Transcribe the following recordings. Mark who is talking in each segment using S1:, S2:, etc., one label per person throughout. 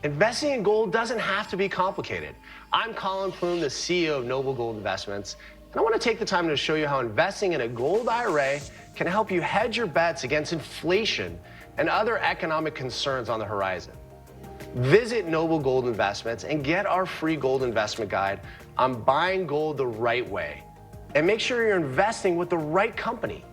S1: Investing in gold doesn't have to be complicated. I'm Colin Plume, the CEO of Noble Gold Investments, and I want to take the time to show you how investing in a gold IRA can help you hedge your bets against inflation and other economic concerns on the horizon. Visit Noble Gold Investments and get our free gold investment guide on buying gold the right way. And make sure you're investing with the right company.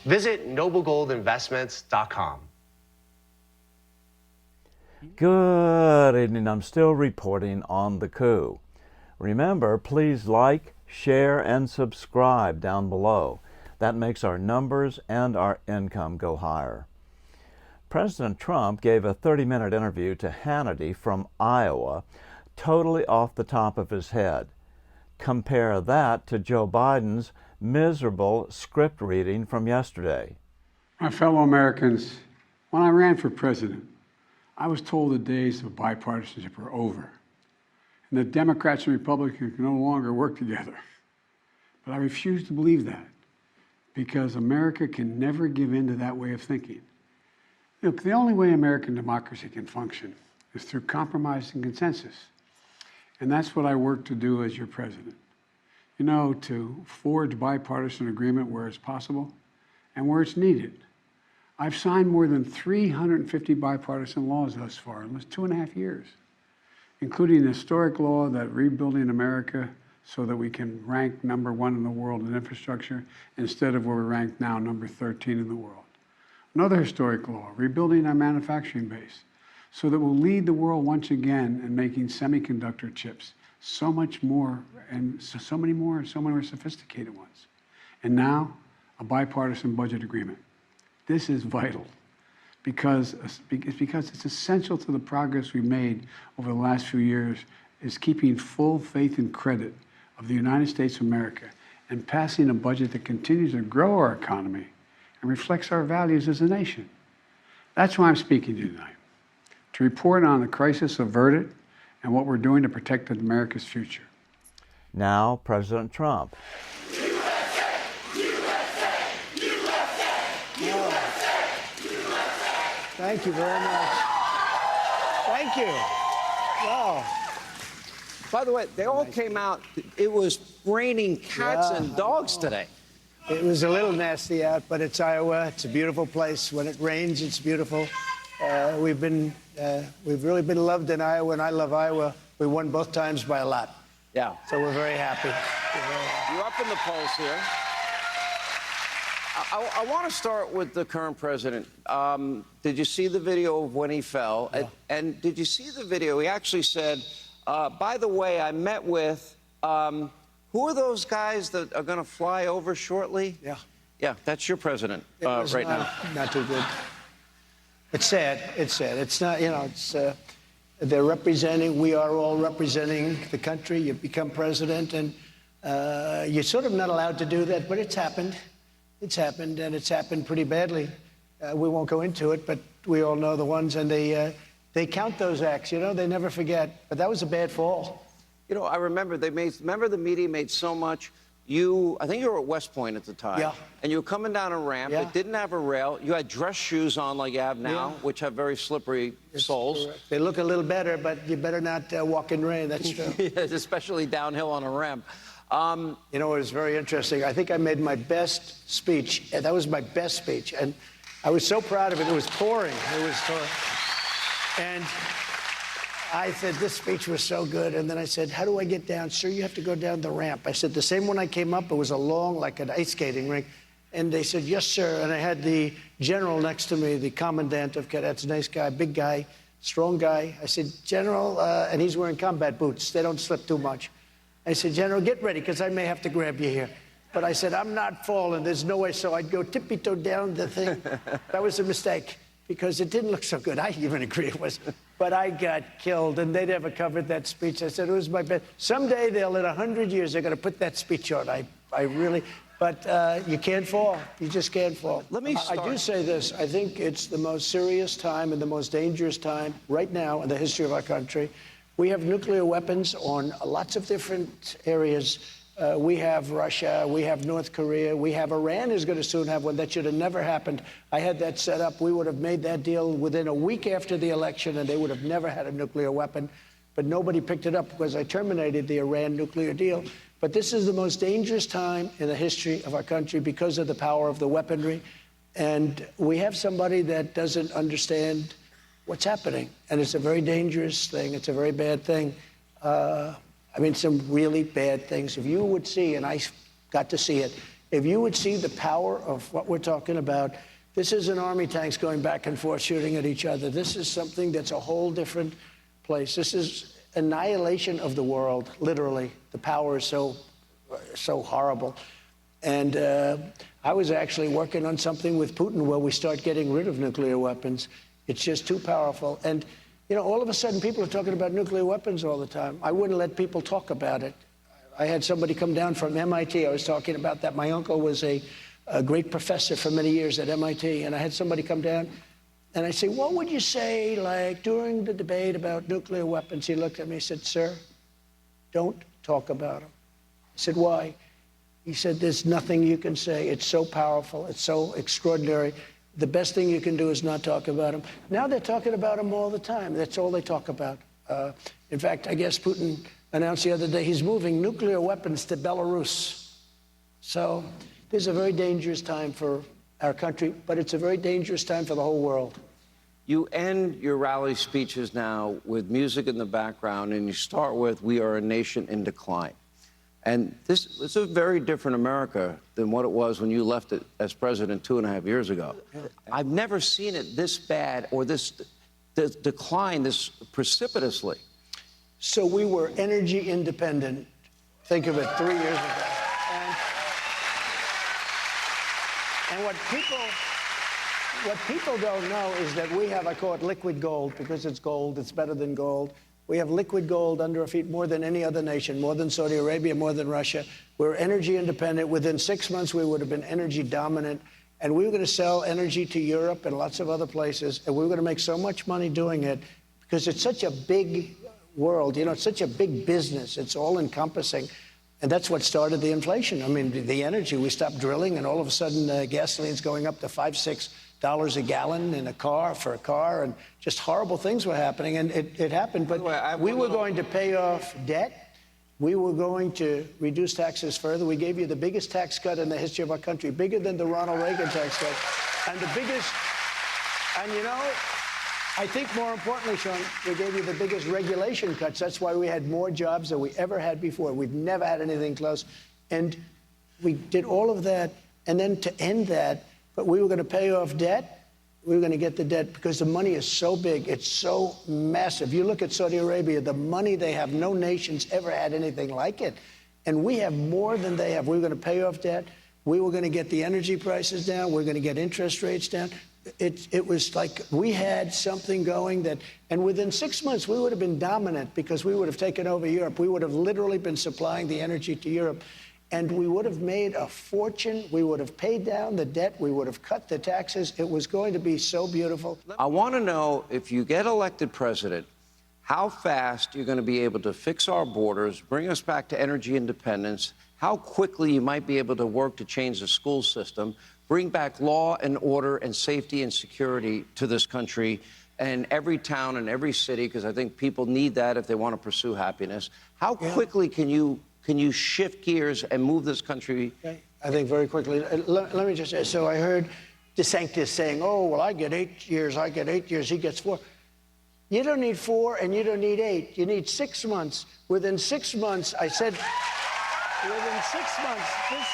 S1: Visit noblegoldinvestments.com.
S2: Good evening. I'm still reporting on the coup. Remember, please like, share, and subscribe down below. That makes our numbers and our income go higher. President Trump gave a 30-minute interview to Hannity from Iowa, totally off the top of his head. Compare that to Joe Biden's miserable script reading from yesterday.
S3: My fellow Americans, when I ran for president, I was told the days of bipartisanship were over, and that Democrats and Republicans can no longer work together. But I refuse to believe that, because America can never give in to that way of thinking. Look, the only way American democracy can function is through compromise and consensus. And that's what I work to do as your president. You know, to forge bipartisan agreement where it's possible and where it's needed. I've signed more than 350 bipartisan laws thus far in almost 2.5 years, including an historic law that rebuilding America so that we can rank #1 in the world in infrastructure instead of where we're ranked now, number 13 in the world. Another historic law, rebuilding our manufacturing base so that we'll lead the world once again in making semiconductor chips, so much more, and so many more sophisticated ones. And now, a bipartisan budget agreement. This is vital because it's essential to the progress we've made over the last few years is keeping full faith and credit of the United States of America and passing a budget that continues to grow our economy and reflects our values as a nation. That's why I'm speaking to you tonight, to report on the crisis averted and what we're doing to protect America's future.
S2: Now, President Trump.
S4: Thank you very much. Thank you. Wow.
S5: By the way, they all came out. It was raining cats and dogs today.
S4: It was a little nasty out, but it's Iowa. It's a beautiful place. When it rains, it's beautiful. We've really been loved in Iowa, and I love Iowa. We won both times by a lot.
S5: Yeah.
S4: So we're very happy.
S5: You're up in the polls here. I want to start with the current president. Did you see the video of when he fell?
S4: Yeah.
S5: And did you see the video? He actually said, by the way, I met with, who are those guys that are going to fly over shortly?
S4: Yeah.
S5: Yeah, that's your president right now.
S4: Not too good. It's sad. It's sad. It's not, you know, it's, they're representing, we are all representing the country. You become president, and you're sort of not allowed to do that, but it's happened. It's happened, and it's happened pretty badly. We won't go into it, but we all know the ones, and they count those acts, you know, they never forget. But that was a bad fall.
S5: You know, I remember remember the media made so much. I think you were at West Point at the time.
S4: Yeah.
S5: And you were coming down a ramp.
S4: Yeah.
S5: It didn't have a rail. You had dress shoes on like you have now, which have very slippery soles.
S4: Correct. They look a little better, but you better not walk in rain, that's true.
S5: Yes, especially downhill on a ramp.
S4: You know, it was very interesting. I think I made my best speech. That was my best speech. And I was so proud of it. It was pouring. It was pouring. And I said, this speech was so good. And then I said, how do I get down? Sir, you have to go down the ramp. I said, the same when I came up, it was a long, like an ice skating rink. And they said, yes, sir. And I had the general next to me, the commandant of cadets, a nice guy, big guy, strong guy. I said, General, and he's wearing combat boots. They don't slip too much. I said, General, get ready, because I may have to grab you here. But I said, I'm not falling. There's no way. So I'd go tippy-toe down the thing. That was a mistake, because it didn't look so good. I even agree it was. But I got killed, and they never covered that speech. I said, it was my best. Someday, in 100 years, they're going to put that speech on. I really, but you can't fall. You just can't fall.
S5: Let me start.
S4: I do say this. I think it's the most serious time and the most dangerous time right now in the history of our country. We have nuclear weapons on lots of different areas. We have Russia, we have North Korea, we have Iran is going to soon have one. That should have never happened. I had that set up. We would have made that deal within a week after the election, and they would have never had a nuclear weapon. But nobody picked it up because I terminated the Iran nuclear deal. But this is the most dangerous time in the history of our country because of the power of the weaponry. And we have somebody that doesn't understand what's happening. And it's a very dangerous thing. It's a very bad thing. I mean, some really bad things. If you would see, and I got to see it, if you would see the power of what we're talking about, this isn't army tanks going back and forth shooting at each other. This is something that's a whole different place. This is annihilation of the world, literally. The power is so horrible. And I was actually working on something with Putin where we start getting rid of nuclear weapons. It's just too powerful. And you know, all of a sudden, people are talking about nuclear weapons all the time. I wouldn't let people talk about it. I had somebody come down from MIT. I was talking about that. My uncle was a great professor for many years at MIT. And I had somebody come down, and I say, what would you say, like, during the debate about nuclear weapons? He looked at me and said, sir, don't talk about them. I said, why? He said, there's nothing you can say. It's so powerful. It's so extraordinary. The best thing you can do is not talk about them. Now they're talking about them all the time. That's all they talk about. In fact, I guess Putin announced the other day he's moving nuclear weapons to Belarus. So this is a very dangerous time for our country, but it's a very dangerous time for the whole world.
S5: You end your rally speeches now with music in the background, and you start with, "We are a nation in decline." And this is a very different America than what it was when you left it as president 2.5 years ago. I've never seen it this bad or this decline this precipitously.
S4: So we were energy independent. Think of it, 3 years ago. And what people don't know is that we have, I call it liquid gold, because it's gold, it's better than gold. We have liquid gold under our feet more than any other nation, more than Saudi Arabia, more than Russia. We're energy independent. Within 6 months, we would have been energy dominant. And we were going to sell energy to Europe and lots of other places. And we were going to make so much money doing it because it's such a big world. You know, it's such a big business. It's all encompassing. And that's what started the inflation. I mean, the energy, we stopped drilling, and all of a sudden, gasoline's going up to $5, $6 a gallon in a car, and just horrible things were happening. And it happened, but we were going to pay off debt. We were going to reduce taxes further. We gave you the biggest tax cut in the history of our country, bigger than the Ronald Reagan tax cut. And the biggest, and you know, I think more importantly, Sean, we gave you the biggest regulation cuts. That's why we had more jobs than we ever had before. We've never had anything close. And we did all of that. And then to end that, but we were going to pay off debt. We were going to get the debt because the money is so big. It's so massive. You look at Saudi Arabia, the money they have, no nation's ever had anything like it. And we have more than they have. We were going to pay off debt. We were going to get the energy prices down. We were going to get interest rates down. It was like we had something going that, and within 6 months, we would have been dominant because we would have taken over Europe. We would have literally been supplying the energy to Europe. And we would have made a fortune. We would have paid down the debt. We would have cut the taxes. It was going to be so beautiful.
S5: I want to know, if you get elected president, how fast you're going to be able to fix our borders, bring us back to energy independence, how quickly you might be able to work to change the school system, bring back law and order and safety and security to this country and every town and every city, because I think people need that if they want to pursue happiness. How quickly can you shift gears and move this country?
S4: Okay. I think very quickly. Let me just say, so I heard DeSantis saying, oh, well, I get 8 years, I get 8 years, he gets 4. You don't need 4 and you don't need 8. You need 6 months. Within 6 months, I said, within 6 months, this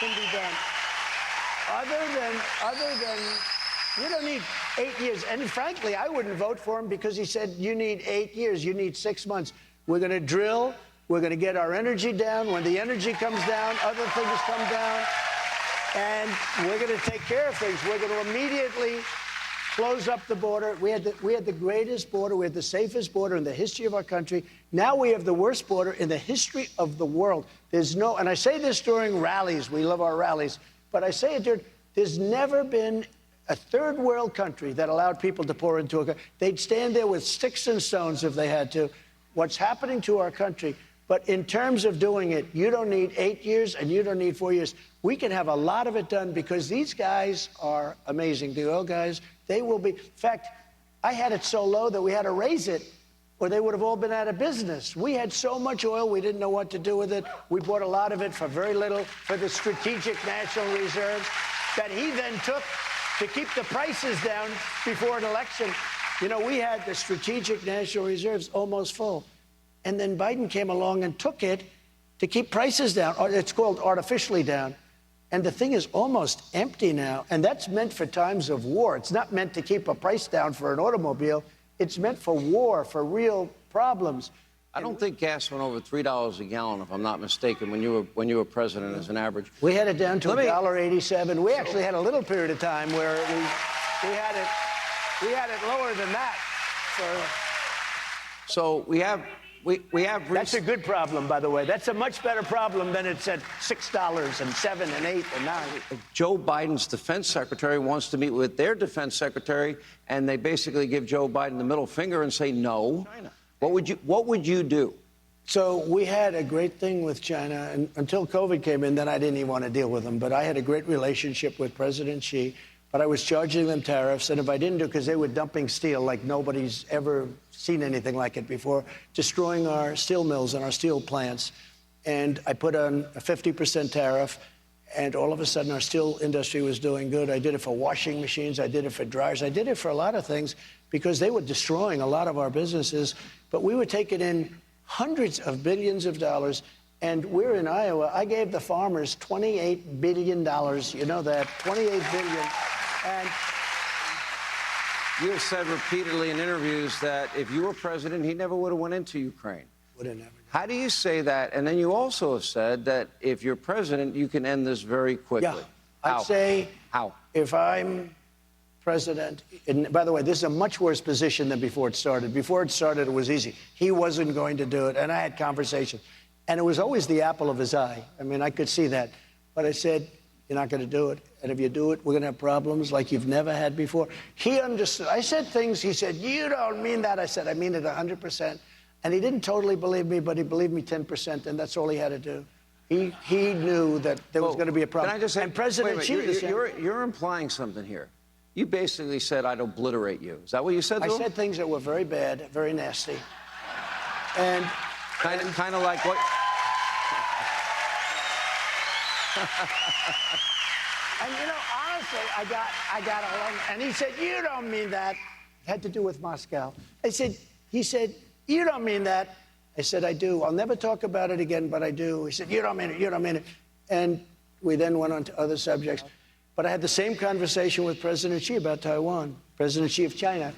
S4: can be done. Other than, you don't need 8 years. And frankly, I wouldn't vote for him because he said, you need 8 years, you need 6 months. We're going to drill. We're going to get our energy down. When the energy comes down, other things come down. And we're going to take care of things. We're going to immediately close up the border. We had the greatest border. We had the safest border in the history of our country. Now we have the worst border in the history of the world. There's no, and I say this during rallies. We love our rallies. But I say it during, there's never been a third world country that allowed people to pour into a country. They'd stand there with sticks and stones if they had to. What's happening to our country, But in terms of doing it, you don't need 8 years and you don't need 4 years. We can have a lot of it done because these guys are amazing. The oil guys, they will be. In fact, I had it so low that we had to raise it or they would have all been out of business. We had so much oil, we didn't know what to do with it. We bought a lot of it for very little for the Strategic National Reserve that he then took to keep the prices down before an election. You know, we had the Strategic National Reserves almost full. And then Biden came along and took it to keep prices down. It's called artificially down. And the thing is almost empty now. And that's meant for times of war. It's not meant to keep a price down for an automobile. It's meant for war, for real problems.
S5: I don't think gas went over $3 a gallon, if I'm not mistaken, when you were president as an average.
S4: We had it down to $1.87. We actually had a little period of time where we had it lower than that.
S5: So we have.
S4: That's a good problem, by the way. That's a much better problem than it's at $6 and $7 and $8 and $9.
S5: Joe Biden's defense secretary wants to meet with their defense secretary, and they basically give Joe Biden the middle finger and say no. China. What would you do?
S4: So we had a great thing with China, and until COVID came in, then I didn't even want to deal with them. But I had a great relationship with President Xi. But I was charging them tariffs, and if I didn't do, because they were dumping steel like nobody's ever seen anything like it before, destroying our steel mills and our steel plants. And I put on a 50% tariff, and all of a sudden our steel industry was doing good. I did it for washing machines, I did it for dryers, I did it for a lot of things because they were destroying a lot of our businesses. But we were taking in hundreds of billions of dollars. And we're in Iowa. I gave the farmers $28 billion. You know that, $28 billion. And
S5: you have said repeatedly in interviews that if you were president, he never would have went into Ukraine.
S4: Would have never.
S5: How do you say that? And then you also have said that if you're president, you can end this very quickly.
S4: Yeah, I'd say
S5: how?
S4: If I'm president, and by the way, this is a much worse position than before it started. Before it started, it was easy. He wasn't going to do it, and I had conversations. And it was always the apple of his eye. I mean, I could see that. But I said, you're not going to do it. And if you do it, we're going to have problems like you've never had before. He understood. I said things. He said, you don't mean that. I said, I mean it 100%. And he didn't totally believe me, but he believed me 10%. And that's all he had to do. He knew that there was going to be a problem.
S5: Can I just say,
S4: and President Xi,
S5: you're implying something here. You basically said, I'd obliterate you. Is that what you said to him?
S4: I said things that were very bad, very nasty. And
S5: kind of like what?
S4: And you know, honestly, I got along. And he said, "You don't mean that." It had to do with Moscow. He said, "You don't mean that." I said, "I do. I'll never talk about it again, but I do." He said, "You don't mean it. You don't mean it." And we then went on to other subjects. But I had the same conversation with President Xi about Taiwan, President Xi of China.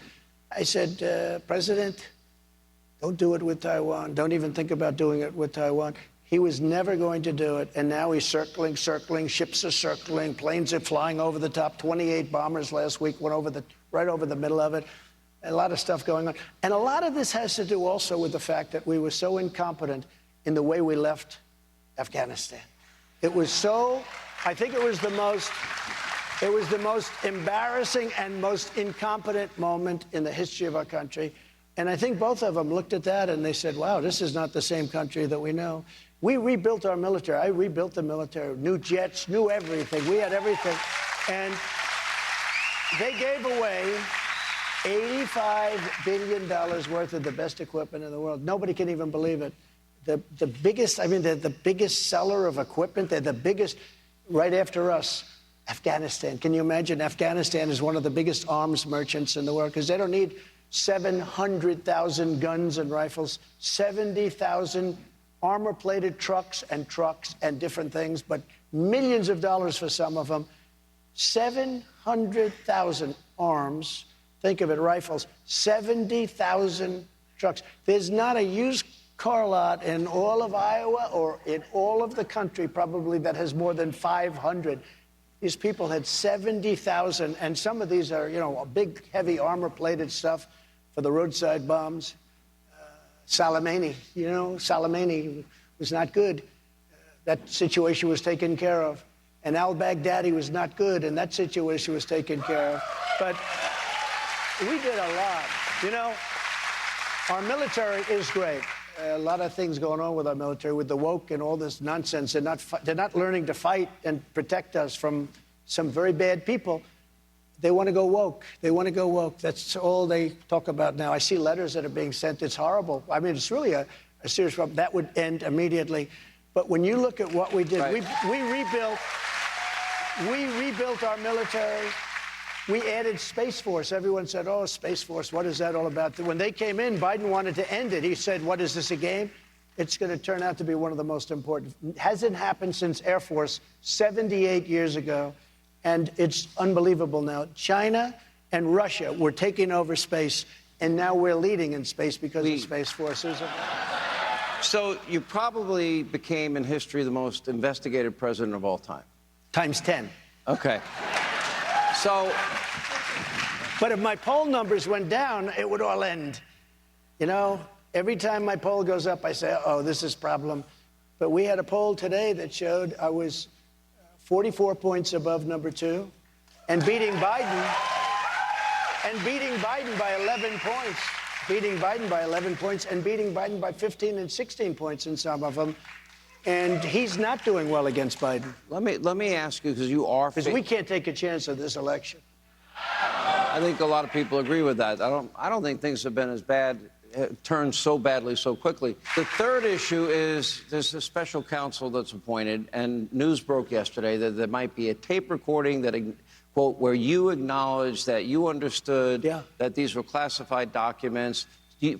S4: I said, President, don't do it with Taiwan. Don't even think about doing it with Taiwan. He was never going to do it, and now he's circling, ships are circling, planes are flying over the top. 28 bombers last week went over right over the middle of it. A lot of stuff going on. And a lot of this has to do also with the fact that we were so incompetent in the way we left Afghanistan. It was so, I think it was the most embarrassing and most incompetent moment in the history of our country. And I think both of them looked at that and they said, wow, this is not the same country that we know. We rebuilt our military. I rebuilt the military. New jets, new everything. We had everything. And they gave away $85 billion worth of the best equipment in the world. Nobody can even believe it. The biggest, I mean, they're the biggest seller of equipment. They're the biggest, right after us, Afghanistan. Can you imagine? Afghanistan is one of the biggest arms merchants in the world because they don't need 700,000 guns and rifles, 70,000 armor-plated trucks and different things, but millions of dollars for some of them. 700,000 arms, think of it, rifles, 70,000 trucks. There's not a used car lot in all of Iowa or in all of the country probably that has more than 500. These people had 70,000, and some of these are, you know, big, heavy armor-plated stuff for the roadside bombs. Soleimani, you know, Soleimani was not good. That situation was taken care of. And al-Baghdadi was not good, and that situation was taken care of. But we did a lot. You know, our military is great. a lot of things going on with our military, with the woke and all this nonsense. They're not learning to fight and protect us from some very bad people. They want to go woke. They want to go woke. That's all they talk about now. I see letters that are being sent. It's horrible. I mean, it's really a serious problem. That would end immediately. But when you look at what we did,
S5: Right.
S4: we rebuilt our military. We added Space Force. Everyone said, oh, Space Force, what is that all about? When they came in, Biden wanted to end it. He said, what is this, a game? It's going to turn out to be one of the most important. It hasn't happened since Air Force 78 years ago. And it's unbelievable now. China and Russia were taking over space, and now we're leading in space because of Space Forces.
S5: So you probably became in history the most investigated president of all time.
S4: Times 10.
S5: Okay. So,
S4: but if my poll numbers went down, it would all end. You know, every time my poll goes up, I say, oh, this is a problem. But we had a poll today that showed I was 44 points above number 2 and beating Biden by 11 points. Beating Biden by 11 points and beating Biden by 15 and 16 points in some of them. And he's not doing well against Biden.
S5: let me ask you, because you are...
S4: Because we can't take a chance of this election.
S5: I think a lot of people agree with that. I don't think things have been as bad, turned so badly so quickly. The third issue is there's a special counsel that's appointed, and news broke yesterday that there might be a tape recording that, quote, where you acknowledge that you understood that these were classified documents.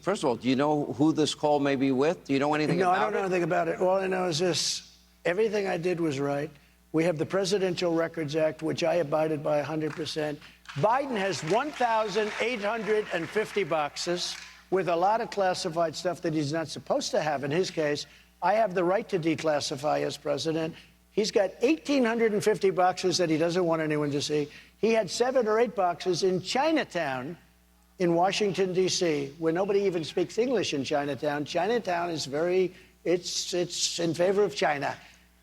S5: First of all, do you know who this call may be with? Do you know anything about it?
S4: No, I don't know anything about it. All I know is this. Everything I did was right. We have the Presidential Records Act, which I abided by 100%. Biden has 1,850 boxes with a lot of classified stuff that he's not supposed to have. In his case, I have the right to declassify as president. He's got 1,850 boxes that he doesn't want anyone to see. He had 7 or 8 boxes in Chinatown in Washington, D.C., where nobody even speaks English in Chinatown. Chinatown is it's in favor of China.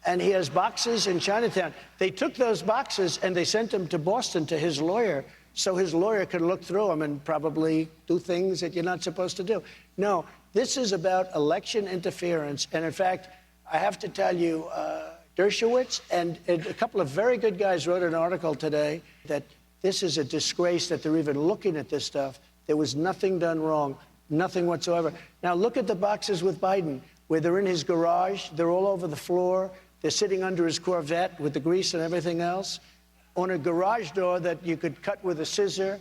S4: And he has boxes in Chinatown. They took those boxes and they sent them to Boston to his lawyer, so his lawyer could look through them and probably do things that you're not supposed to do. No, this is about election interference. And in fact, I have to tell you, Dershowitz and a couple of very good guys wrote an article today that this is a disgrace that they're even looking at this stuff. There was nothing done wrong, nothing whatsoever. Now look at the boxes with Biden, where they're in his garage, they're all over the floor, they're sitting under his Corvette with the grease and everything else, on a garage door that you could cut with a scissor,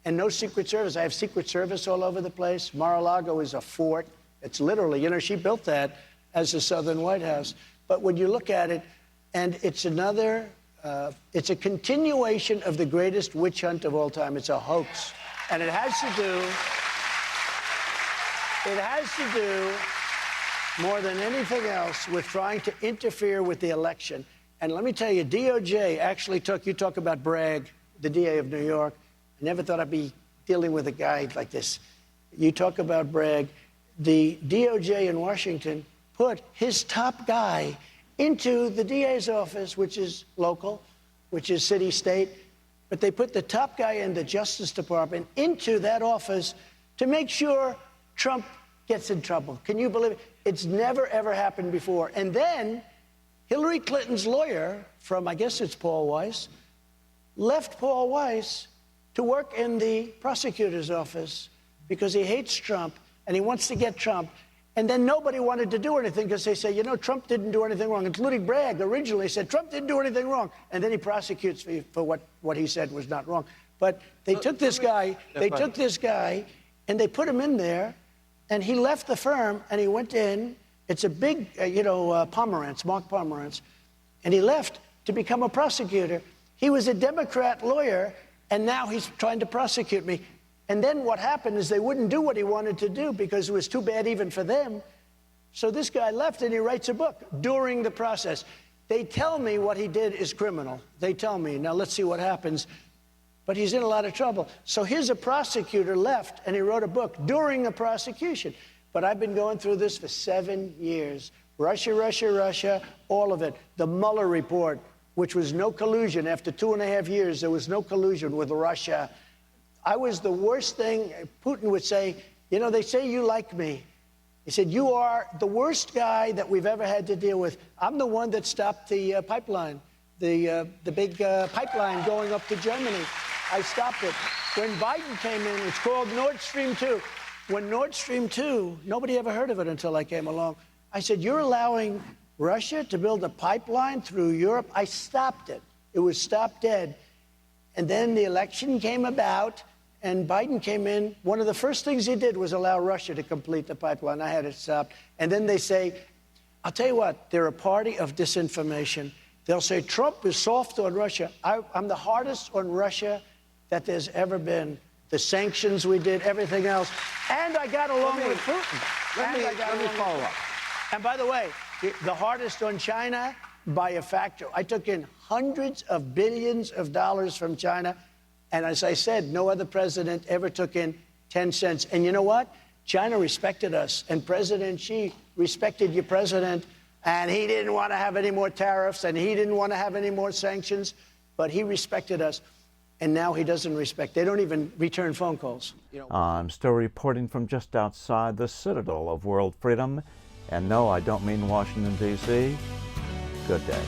S4: and no Secret Service. I have Secret Service all over the place. Mar-a-Lago is a fort. It's literally, you know, she built that as the Southern White House. But when you look at it, and it's another, it's a continuation of the greatest witch hunt of all time. It's a hoax. And it has to do more than anything else with trying to interfere with the election. And let me tell you, DOJ actually you talk about Bragg, the DA of New York. I never thought I'd be dealing with a guy like this. You talk about Bragg. The DOJ in Washington put his top guy into the DA's office, which is local, which is city, state. But they put the top guy in the Justice Department into that office to make sure Trump gets in trouble. Can you believe it? It's never, ever happened before. And then Hillary Clinton's lawyer from, I guess it's Paul Weiss, left Paul Weiss to work in the prosecutor's office because he hates Trump and he wants to get Trump. And then nobody wanted to do anything because they say, you know, Trump didn't do anything wrong, including Bragg originally said Trump didn't do anything wrong. And then he prosecutes me for what he said was not wrong. But they took this guy, and they put him in there, and he left the firm and he went in. It's a big, Pomerantz, Mark Pomerantz, and he left to become a prosecutor. He was a Democrat lawyer, and now he's trying to prosecute me. And then what happened is they wouldn't do what he wanted to do because it was too bad even for them. So this guy left and he writes a book during the process. They tell me what he did is criminal. They tell me. Now let's see what happens. But he's in a lot of trouble. So here's a prosecutor left and he wrote a book during the prosecution. But I've been going through this for 7 years. Russia, all of it. The Mueller report, which was no collusion. After 2.5 years, there was no collusion with Russia. I was the worst thing. Putin would say, you know, they say you like me. He said, you are the worst guy that we've ever had to deal with. I'm the one that stopped the pipeline, the big pipeline going up to Germany. I stopped it. When Biden came in, it's called Nord Stream 2. When Nord Stream 2, nobody ever heard of it until I came along. I said, you're allowing Russia to build a pipeline through Europe? I stopped it. It was stopped dead. And then the election came about, and Biden came in. One of the first things he did was allow Russia to complete the pipeline. I had it stopped. And then they say, I'll tell you what, they're a party of disinformation. They'll say Trump is soft on Russia. I'm the hardest on Russia that there's ever been. The sanctions we did, everything else. And I got along with Putin.
S5: Let me follow up.
S4: And by the way, the hardest on China by a factor. I took in hundreds of billions of dollars from China. And as I said, no other president ever took in 10 cents. And you know what? China respected us. And President Xi respected your president. And he didn't want to have any more tariffs. And he didn't want to have any more sanctions. But he respected us. And now he doesn't respect. They don't even return phone calls.
S2: I'm still reporting from just outside the citadel of world freedom. And no, I don't mean Washington, D.C. Good day.